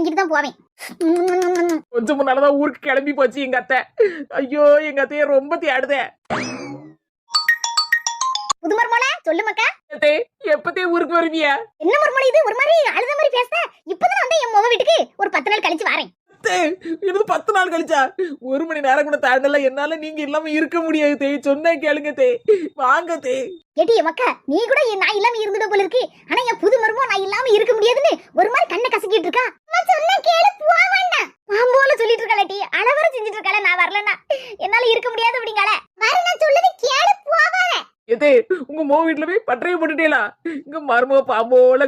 வாங்கிட்டு தான் போவேன். கொஞ்சம் முன்னாலதான் ஊருக்கு கிளம்பி போச்சு எங்க அத்தை. ஐயோ எங்க அத்தைய ரொம்ப தேடுதே. புது மருமோளே சொல்லு மக்கா. அத்தை எப்பத்தே ஊருக்கு வருவியா? என்ன மருமோளே இது ஒரு மாதிரி அழுத மாதிரி பேசுற? இப்பதான் வந்து என் முக வீட்டுக்கு ஒரு 10 நாள் கழிச்சு வரேன். இது 10 நாள் கழிச்சா? 1 மணி நேரம் கூட தாண்டல. என்னால நீங்க இல்லாம இருக்க முடியாது தே. சொன்னா கேளுங்க தே. வாங்க தே. ஏடி மக்கா நீ கூட நான் இல்லாம இருந்துட போல இருக்கு. ஆனா என் புது மருமோ நான் இல்லாம இருக்க முடியாதுன்னு ஒரு மாதிரி கண்ணை கசக்கிட்டு இருக்கா. நான் சொன்னா கேளு போவான்னா. பாம்போல சொல்லிட்டு இருக்காளடி. அளவர செஞ்சிட்டு இருக்காள நான் வரலனா. என்னால இருக்க முடியாது அப்படிங்கல. வர நான் சொல்லுது கேளு போவானே. ஏதே உங்க மோ வீட்ல போய் பட்டறைய போட்டுட்டேலா? இங்க மர்மோ பாம்போல